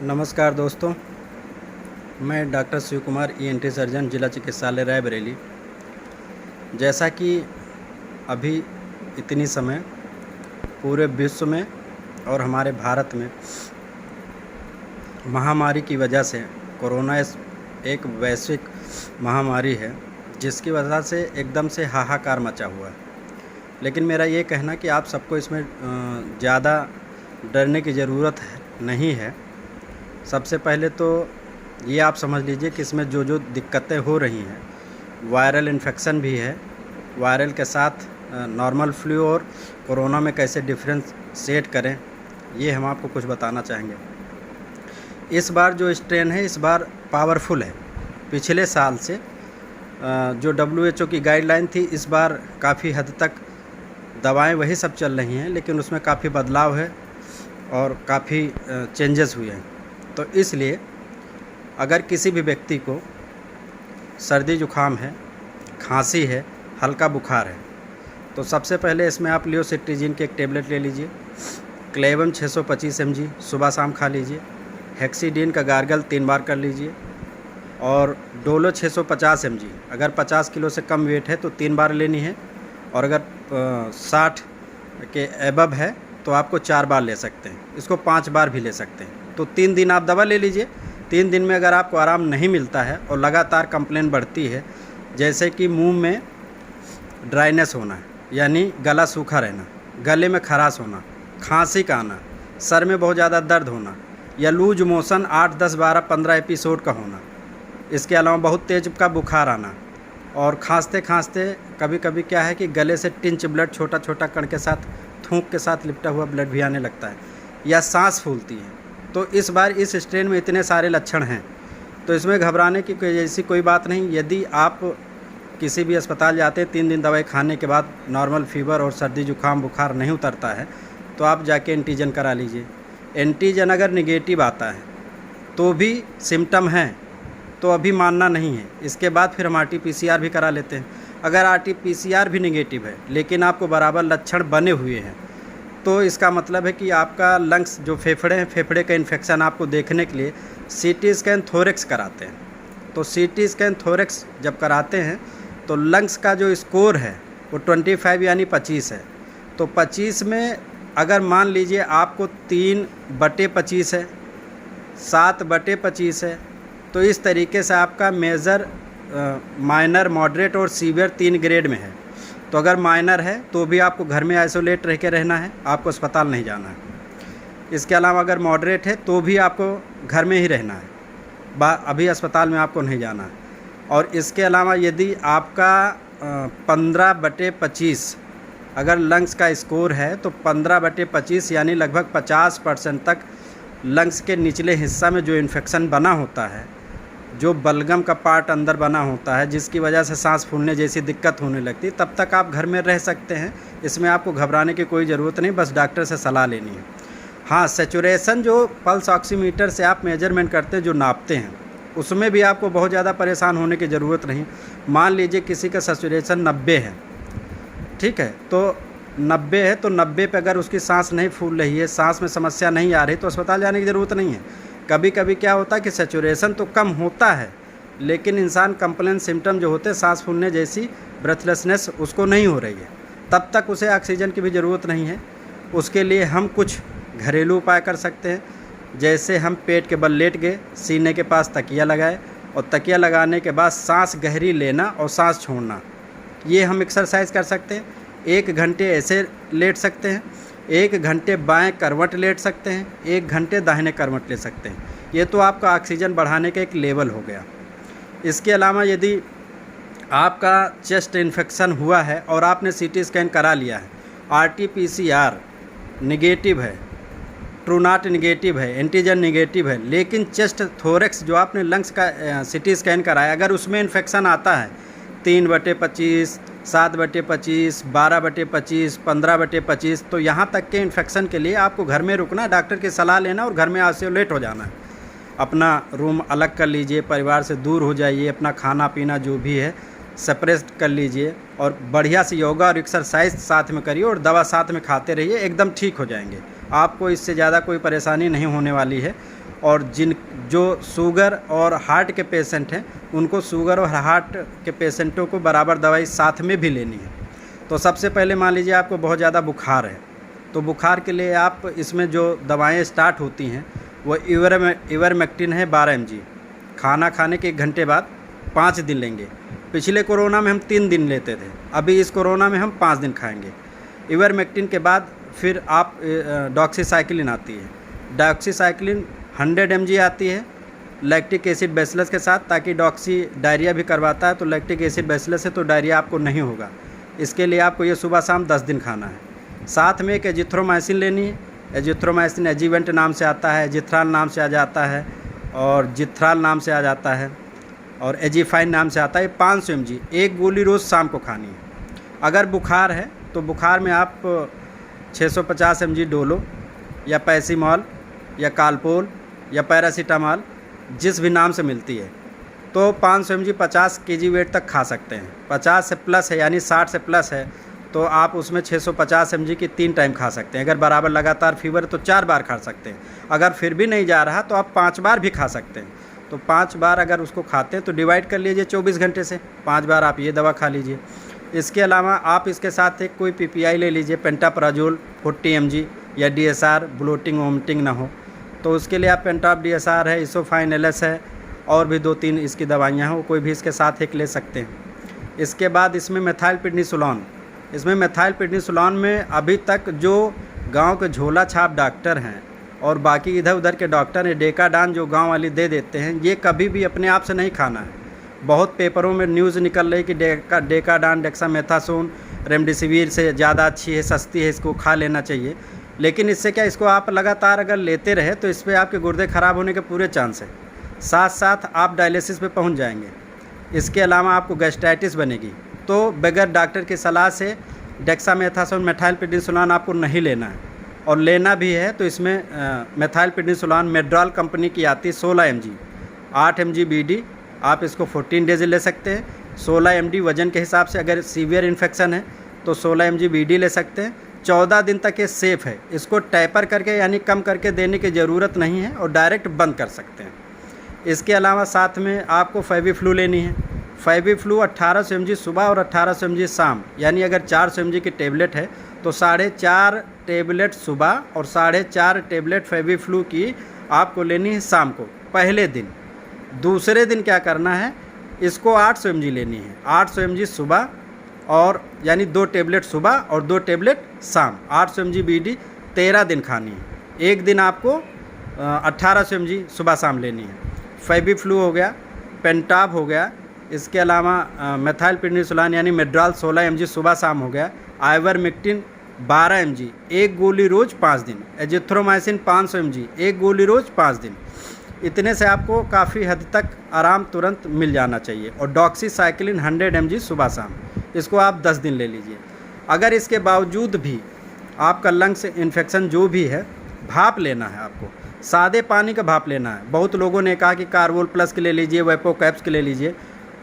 नमस्कार दोस्तों, मैं doctor Shiv Kumar ENT surgeon, जिला चिकित्सालय रायबरेली। जैसा कि अभी इतनी समय पूरे विश्व में और हमारे भारत में महामारी की वजह से कोरोना एक वैश्विक महामारी है, जिसकी वजह से एकदम से हाहाकार मचा हुआ है। लेकिन मेरा ये कहना कि आप सबको इसमें ज़्यादा डरने की ज़रूरत नहीं है। सबसे पहले तो ये आप समझ लीजिए कि इसमें जो दिक्कतें हो रही हैं, वायरल इन्फेक्शन भी है। वायरल के साथ नॉर्मल फ्लू और कोरोना में कैसे डिफरेंशिएट करें, ये हम आपको कुछ बताना चाहेंगे। इस बार जो स्ट्रेन है, इस बार पावरफुल है। पिछले साल से जो WHO की गाइडलाइन थी, इस बार काफ़ी हद तक दवाएं वही सब चल रही हैं, लेकिन उसमें काफ़ी बदलाव है और काफ़ी चेंजेस हुए हैं। तो इसलिए अगर किसी भी व्यक्ति को सर्दी जुखाम है, खांसी है, हल्का बुखार है, तो सबसे पहले इसमें आप लियोसिट्रीजिन की एक टेबलेट ले लीजिए। क्लेवम 625 mg सुबह शाम खा लीजिए। हेक्सीडीन का गार्गल 3 बार कर लीजिए। और डोलो 650 mg, अगर 50 किलो से कम वेट है तो 3 बार लेनी है, और अगर 60 के एबव है तो आपको 4 बार ले सकते हैं। इसको 5 बार भी ले सकते हैं। तो 3 दिन आप दवा ले लीजिए। 3 दिन में अगर आपको आराम नहीं मिलता है और लगातार कंप्लेन बढ़ती है, जैसे कि मुंह में ड्राइनेस होना, यानी गला सूखा रहना, गले में खराश होना, खांसी का आना, सर में बहुत ज़्यादा दर्द होना, या लूज मोशन 8, 10, 12, 15 एपिसोड का होना, इसके अलावा बहुत तेज का बुखार आना, और खांसते खांसते कभी कभी क्या है कि गले से टिंच ब्लड, छोटा छोटा कण के साथ, थूक के साथ लिपटा हुआ ब्लड भी आने लगता है, या सांस फूलती है। तो इस बार इस स्ट्रेन में इतने सारे लक्षण हैं, तो इसमें घबराने की ऐसी कोई बात नहीं। यदि आप किसी भी अस्पताल जाते हैं, 3 दिन दवाई खाने के बाद नॉर्मल फीवर और सर्दी जुखाम बुखार नहीं उतरता है, तो आप जाके एंटीजन करा लीजिए। एंटीजन अगर निगेटिव आता है तो भी सिम्टम हैं तो अभी मानना नहीं है। इसके बाद फिर हम RT-PCR भी करा लेते हैं। अगर RT-PCR भी निगेटिव है लेकिन आपको बराबर लक्षण बने हुए हैं, तो इसका मतलब है कि आपका लंग्स, जो फेफड़े हैं, फेफड़े का इन्फेक्शन आपको देखने के लिए CT स्कैन थोरेक्स कराते हैं। तो CT स्कैन थोरेक्स जब कराते हैं तो लंग्स का जो स्कोर है वो 25 यानी 25 है। तो 25 में अगर मान लीजिए आपको 3/25 है, 7/25 है, तो इस तरीके से आपका मेजर माइनर, मॉडरेट और सीवियर 3 ग्रेड में है। तो अगर माइनर है तो भी आपको घर में आइसोलेट रह के रहना है, आपको अस्पताल नहीं जाना है। इसके अलावा अगर मॉडरेट है तो भी आपको घर में ही रहना है, अभी अस्पताल में आपको नहीं जाना है। और इसके अलावा यदि आपका 15/25 अगर लंग्स का स्कोर है, तो 15/25 यानी लगभग 50% तक लंग्स के निचले हिस्सा में जो इन्फेक्शन बना होता है, जो बलगम का पार्ट अंदर बना होता है, जिसकी वजह से सांस फूलने जैसी दिक्कत होने लगती है, तब तक आप घर में रह सकते हैं। इसमें आपको घबराने की कोई ज़रूरत नहीं, बस डॉक्टर से सलाह लेनी है। हाँ, सैचुरेशन जो पल्स ऑक्सीमीटर से आप मेजरमेंट करते हैं, जो नापते हैं, उसमें भी आपको बहुत ज़्यादा परेशान होने की ज़रूरत नहीं। मान लीजिए किसी का सैचुरेशन 90 है, ठीक है, तो 90 है, तो 90 पे अगर उसकी सांस नहीं फूल रही है, सांस में समस्या नहीं आ रही, तो अस्पताल जाने की ज़रूरत नहीं है। कभी कभी क्या होता है कि सैचुरेशन तो कम होता है, लेकिन इंसान कंप्लेन सिम्टम जो होते हैं, सांस फूलने जैसी, ब्रेथलेसनेस, उसको नहीं हो रही है, तब तक उसे ऑक्सीजन की भी ज़रूरत नहीं है। उसके लिए हम कुछ घरेलू उपाय कर सकते हैं, जैसे हम पेट के बल लेट गए, सीने के पास तकिया लगाए, और तकिया लगाने के बाद सांस गहरी लेना और सांस छोड़ना, ये हम एक्सरसाइज कर सकते हैं। 1 घंटे ऐसे लेट सकते हैं, 1 घंटे बाएं करवट लेट सकते हैं, 1 घंटे दाहिने करवट ले सकते हैं। ये तो आपका ऑक्सीजन बढ़ाने का एक लेवल हो गया। इसके अलावा यदि आपका चेस्ट इन्फेक्शन हुआ है और आपने CT स्कैन करा लिया है, RT-PCR निगेटिव है, ट्रूनाट निगेटिव है, एंटीजन निगेटिव है, लेकिन चेस्ट थोरेक्स जो आपने लंग्स का CT स्कैन कराया, अगर उसमें इन्फेक्शन आता है 3/25, 7/25, 12/25, 15/25, तो यहाँ तक के इन्फेक्शन के लिए आपको घर में रुकना, डॉक्टर की सलाह लेना और घर में आइसोलेट हो जाना है। अपना रूम अलग कर लीजिए, परिवार से दूर हो जाइए, अपना खाना पीना जो भी है सेपरेट कर लीजिए, और बढ़िया से योगा और एक्सरसाइज साथ में करिए, और दवा साथ में खाते रहिए, एकदम ठीक हो जाएंगे। आपको इससे ज़्यादा कोई परेशानी नहीं होने वाली है। और जो शुगर और हार्ट के पेशेंट हैं उनको शुगर और हार्ट के पेशेंटों को बराबर दवाई साथ में भी लेनी है। तो सबसे पहले मान लीजिए आपको बहुत ज़्यादा बुखार है, तो बुखार के लिए आप इसमें जो दवाएं स्टार्ट होती हैं वो इवरमेक्टिन है 12 mg, खाना खाने के 1 घंटे बाद 5 दिन लेंगे। पिछले कोरोना में हम 3 दिन लेते थे, अभी इस कोरोना में हम 5 दिन खाएंगे। इवरमेक्टिन के बाद फिर आप डॉक्सीसाइक्लिन आती है। डॉक्सीसाइक्लिन 100 mg आती है लैक्टिक एसिड बैसिलस के साथ, ताकि डॉक्सी डायरिया भी करवाता है, तो लैक्टिक एसिड बैसिलस है तो डायरिया आपको नहीं होगा। इसके लिए आपको ये सुबह शाम 10 दिन खाना है। साथ में एक एजिथ्रोमाइसिन लेनी है। एजिथ्रोमाइसिन एजीवेंट नाम से आता है, जिथ्राल नाम से आ जाता है और जिथ्राल नाम से आ जाता है और एजीफाइन नाम से आता है। 500 mg 1 गोली रोज़ शाम को खानी है। अगर बुखार है तो बुखार में आप 650 mg डोलो या पैसीमॉल या कालपोल या पैरासीटामॉल जिस भी नाम से मिलती है, तो 500 mg 50 kg वेट तक खा सकते हैं। 50 से प्लस है यानी 60 से प्लस है तो आप उसमें 650 mg की 3 टाइम खा सकते हैं। अगर बराबर लगातार फीवर तो 4 बार खा सकते हैं। अगर फिर भी नहीं जा रहा तो आप 5 बार भी खा सकते हैं। तो 5 बार अगर उसको खाते हैं तो डिवाइड कर लीजिए 24 घंटे से, 5 बार आप ये दवा खा लीजिए। इसके अलावा आप इसके साथ एक कोई PPI ले लीजिए, पेंटाप्राजोल 40 mg या DSR, ब्लोटिंग वोमिटिंग ना हो तो उसके लिए आप पेंटाप DSR है, इसोफाइन LS है और भी 2-3 इसकी दवाइयाँ हैं, वो कोई भी इसके साथ एक ले सकते हैं। इसके बाद इसमें मेथाइलप्रेडनिसोलोन, इसमें मेथाइलप्रेडनिसोलोन में अभी तक जो गांव के झोला छाप डॉक्टर हैं और बाकी इधर उधर के डॉक्टर हैं, डेकाडान जो गांव वाले दे देते हैं, ये कभी भी अपने आप से नहीं खाना है। बहुत पेपरों में न्यूज़ निकल रही कि डेकाडान डेक्सामेथासोन रेमडेसिविर से ज़्यादा अच्छी है, सस्ती है, इसको खा लेना चाहिए। लेकिन इससे क्या, इसको आप लगातार अगर लेते रहे तो इस पर आपके गुर्दे ख़राब होने के पूरे चांस है, साथ साथ आप डायलिसिस पे पहुंच जाएंगे। इसके अलावा आपको गैस्ट्राइटिस बनेगी। तो बगैर डॉक्टर की सलाह से डेक्सामेथासोन मेथाइलप्रेडनिसोलोन आपको नहीं लेना है, और लेना भी है तो इसमें मेथाइलप्रेडनिसोलोन मेड्रॉल कंपनी की आती है 16 mg, 8 mg BD, आप इसको 14 डेज ले सकते हैं। 16 mg वज़न के हिसाब से, अगर सीवियर इन्फेक्शन है तो 16 mg BD ले सकते हैं। 14 दिन तक ये सेफ़ है, इसको टैपर करके यानी कम करके देने की ज़रूरत नहीं है और डायरेक्ट बंद कर सकते हैं। इसके अलावा साथ में आपको फेविफ्लू लेनी है। फेविफ्लू 1800 mg सुबह और 1800 mg शाम, यानी अगर 400 mg की टेबलेट है तो 4.5 टेबलेट सुबह और 4.5 टेबलेट फेविफ्लू की आपको लेनी है शाम को पहले दिन। दूसरे दिन क्या करना है, इसको 800 mg लेनी है। 800 mg सुबह और यानी 2 टेबलेट सुबह और 2 टेबलेट शाम, 800 mg BD 13 दिन खानी है। एक दिन आपको 1800 mg सुबह शाम लेनी है। फेविफ्लू हो गया, पेंटाप हो गया, इसके अलावा मेथाइलप्रेडनिसोलोन यानी मेड्रॉल 16 mg सुबह शाम हो गया। आइवरमेक्टिन 12 mg 1 गोली रोज़ 5 दिन। एजिथ्रोमाइसिन 500 mg 1 गोली रोज़ 5 दिन। इतने से आपको काफ़ी हद तक आराम तुरंत मिल जाना चाहिए। और डॉक्सीसाइक्लिन 100 mg सुबह शाम, इसको आप 10 दिन ले लीजिए। अगर इसके बावजूद भी आपका लंग्स इन्फेक्शन जो भी है, भाप लेना है आपको, सादे पानी का भाप लेना है। बहुत लोगों ने कहा कि कार्बोल प्लस के ले लीजिए, वेपोकैप्स के ले लीजिए।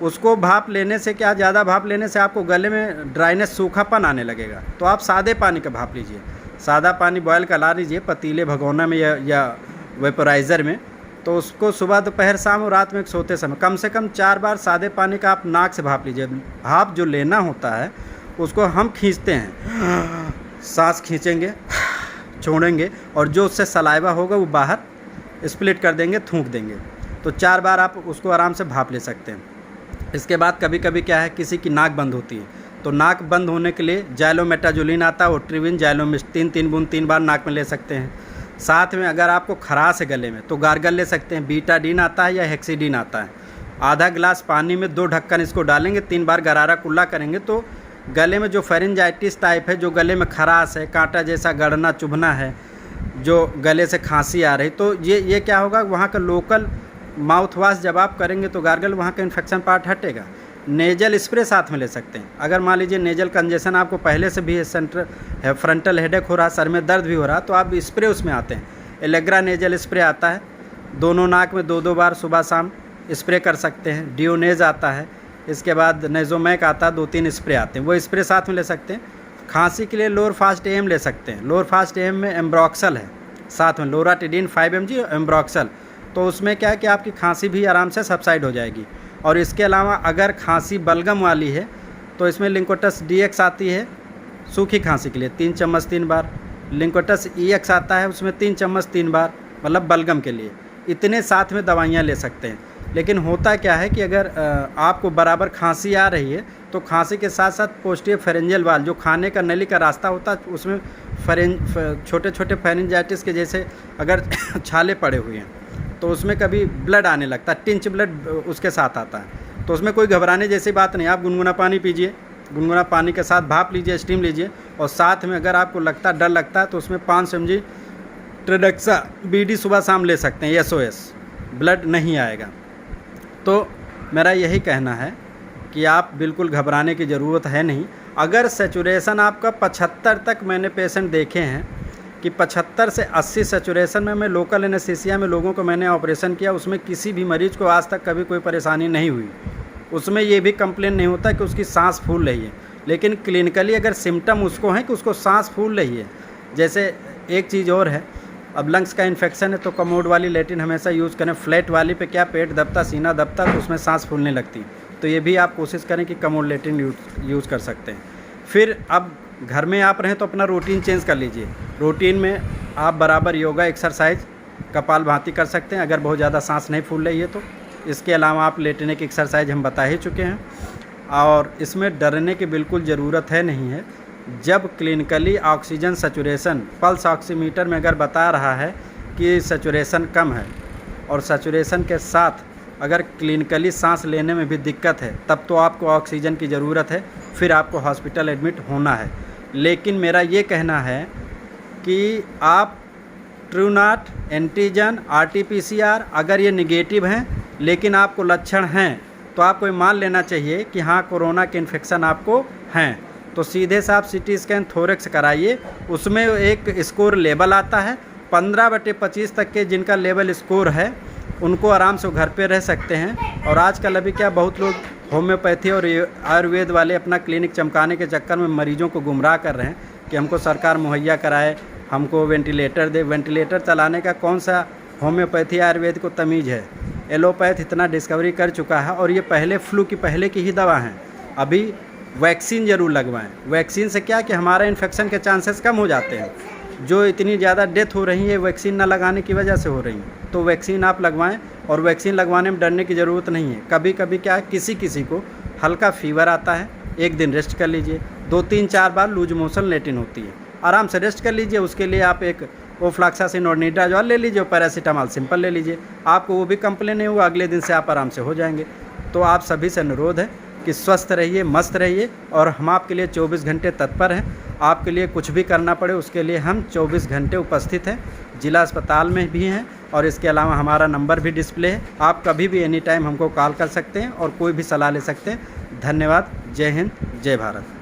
उसको भाप लेने से क्या, ज़्यादा भाप लेने से आपको गले में ड्राइनेस, सूखापन आने लगेगा। तो आप सादे पानी का भाप लीजिए। सादा पानी बॉयल करा लीजिए पतीले भगोना में या वेपोराइज़र में। तो उसको सुबह दोपहर शाम और रात में सोते समय कम से कम 4 बार सादे पानी का आप नाक से भाप लीजिए। भाप जो लेना होता है उसको हम खींचते हैं, सांस खींचेंगे, छोड़ेंगे और जो उससे सलाइवा होगा वो बाहर स्प्लिट कर देंगे, थूक देंगे। तो 4 बार आप उसको आराम से भाप ले सकते हैं। इसके बाद कभी कभी क्या है, किसी की नाक बंद होती है तो नाक बंद होने के लिए जाइलोमेटाजोलिन आता है, ओट्रिविन, जाइलोमिस 3 बूंद 3 बार नाक में ले सकते हैं। साथ में अगर आपको खराश है गले में तो गार्गल ले सकते हैं। बीटाडीन आता है या हेक्सीडीन आता है। आधा गिलास पानी में 2 ढक्कन इसको डालेंगे, 3 बार गरारा कुल्ला करेंगे तो गले में जो फेरिंजाइटिस टाइप है, जो गले में खराश है, कांटा जैसा गड़ना चुभना है, जो गले से खांसी आ रही, तो ये क्या होगा, वहाँ का लोकल माउथ वॉश जब आप करेंगे तो गार्गल, वहाँ का इन्फेक्शन पार्ट हटेगा। नेजल स्प्रे साथ में ले सकते हैं। अगर मान लीजिए नेजल कंजेशन आपको पहले से भी है, फ्रंटल हेडेक हो रहा, सर में दर्द भी हो रहा, तो आप स्प्रे उसमें आते हैं। एलेग्रा नेजल स्प्रे आता है, दोनों नाक में 2-2 बार सुबह शाम स्प्रे कर सकते हैं। डियोनेज आता है, इसके बाद नेजोमैक आता है, 2-3 स्प्रे आते हैं, वो स्प्रे साथ में ले सकते हैं। खांसी के लिए लोर फास्ट एम ले सकते हैं। लोर फास्ट एम में एम्ब्रॉक्सल है, साथ में लोराटिडिन 5 mg और एम्ब्रॉक्सल तो उसमें क्या है कि आपकी खांसी भी आराम से सबसाइड हो जाएगी। और इसके अलावा अगर खांसी बलगम वाली है तो इसमें लिंकोटस DX आती है सूखी खांसी के लिए 3 चम्मच 3 बार, लिंकोटस EX आता है उसमें 3 चम्मच 3 बार, मतलब बलगम के लिए। इतने साथ में दवाइयाँ ले सकते हैं। लेकिन होता क्या है कि अगर आपको बराबर खांसी आ रही है तो खांसी के साथ साथ पोस्टीरियर फेरेंजियल वाल्व जो खाने का नली का रास्ता होता है उसमें छोटे छोटे फेरेंजाइटिस के जैसे अगर छाले पड़े हुए हैं तो उसमें कभी ब्लड आने लगता है, टिंच ब्लड उसके साथ आता है। तो उसमें कोई घबराने जैसी बात नहीं, आप गुनगुना पानी पीजिए, गुनगुना पानी के साथ भाप लीजिए, स्टीम लीजिए, और साथ में अगर आपको लगता डर लगता है तो उसमें 5 mg ट्रेडेक्सा BD सुबह शाम ले सकते हैं, SOS, ब्लड नहीं आएगा। तो मेरा यही कहना है कि आप बिल्कुल घबराने की ज़रूरत है नहीं। अगर सैचुरेशन आपका 75 तक, मैंने पेशेंट देखे हैं कि 75 से 80 सैचुरेशन में, मैं लोकल एनेस्थीसिया में लोगों को मैंने ऑपरेशन किया, उसमें किसी भी मरीज़ को आज तक कभी कोई परेशानी नहीं हुई। उसमें ये भी कंप्लेन नहीं होता कि उसकी सांस फूल रही है। लेकिन क्लिनिकली अगर सिम्टम उसको हैं कि उसको सांस फूल रही है, जैसे एक चीज़ और है, अब लंग्स का इन्फेक्शन है तो कमोड वाली लेटिन हमेशा यूज़ करें। फ्लैट वाली पे क्या पेट दबता, सीना दबता, तो उसमें सांस फूलने लगती, तो ये भी आप कोशिश करें कि कमोड लेटिन यूज़ कर सकते हैं। फिर अब घर में आप रहें तो अपना रूटीन चेंज कर लीजिए। रूटीन में आप बराबर योगा, एक्सरसाइज, कपालभाति कर सकते हैं अगर बहुत ज़्यादा सांस नहीं फूल रही है तो। इसके अलावा आप लेटने की एक्सरसाइज हम बता ही चुके हैं, और इसमें डरने की बिल्कुल ज़रूरत है नहीं है। जब clinically oxygen saturation pulse oximeter में अगर बता रहा है कि सैचुरेशन कम है और सैचुरेशन के साथ अगर क्लिनिकली सांस लेने में भी दिक्कत है, तब तो आपको ऑक्सीजन की ज़रूरत है, फिर आपको हॉस्पिटल एडमिट होना है। लेकिन मेरा ये कहना है कि आप ट्रूनाट, एंटीजन, RT-PCR अगर ये निगेटिव हैं लेकिन आपको लक्षण हैं तो आपको ये मान लेना चाहिए कि हाँ कोरोना के इन्फेक्शन आपको हैं। तो सीधे से आप CT स्कैन थोरेक्स कराइए, उसमें एक स्कोर लेवल आता है। 15/25 तक के जिनका लेवल स्कोर है उनको आराम से घर पे रह सकते हैं। और आजकल अभी क्या बहुत लोग होम्योपैथी और आयुर्वेद वाले अपना क्लिनिक चमकाने के चक्कर में मरीजों को गुमराह कर रहे हैं कि हमको सरकार मुहैया कराए, हमको वेंटिलेटर दे। वेंटिलेटर चलाने का कौन सा होम्योपैथी आयुर्वेद को तमीज़ है? एलोपैथ इतना डिस्कवरी कर चुका है, और ये पहले फ्लू की पहले की ही दवा हैं। अभी वैक्सीन ज़रूर लगवाएं। वैक्सीन से क्या कि हमारा इन्फेक्शन के चांसेस कम हो जाते हैं। जो इतनी ज़्यादा डेथ हो रही है वैक्सीन ना लगाने की वजह से हो रही हैं, तो वैक्सीन आप लगवाएं। और वैक्सीन लगवाने में डरने की ज़रूरत नहीं है। कभी कभी क्या है, किसी को हल्का फीवर आता है, एक दिन रेस्ट कर लीजिए, 2-3-4 बार लूज मोशन लेटिन होती है, आराम से रेस्ट कर लीजिए। उसके लिए आप एक ओफ्लॉक्सासिन और निड्राजोल ले लीजिए, पैरासीटामॉल सिंपल ले लीजिए, आपको वो भी कंप्लेन नहीं होगा, अगले दिन से आप आराम से हो जाएंगे। तो आप सभी से अनुरोध है कि स्वस्थ रहिए, मस्त रहिए, और हम आपके लिए 24 घंटे तत्पर हैं। आपके लिए कुछ भी करना पड़े उसके लिए हम 24 घंटे उपस्थित हैं। जिला अस्पताल में भी हैं, और इसके अलावा हमारा नंबर भी डिस्प्ले है। आप कभी भी एनी टाइम हमको कॉल कर सकते हैं और कोई भी सलाह ले सकते हैं। धन्यवाद। जय हिंद, जय भारत।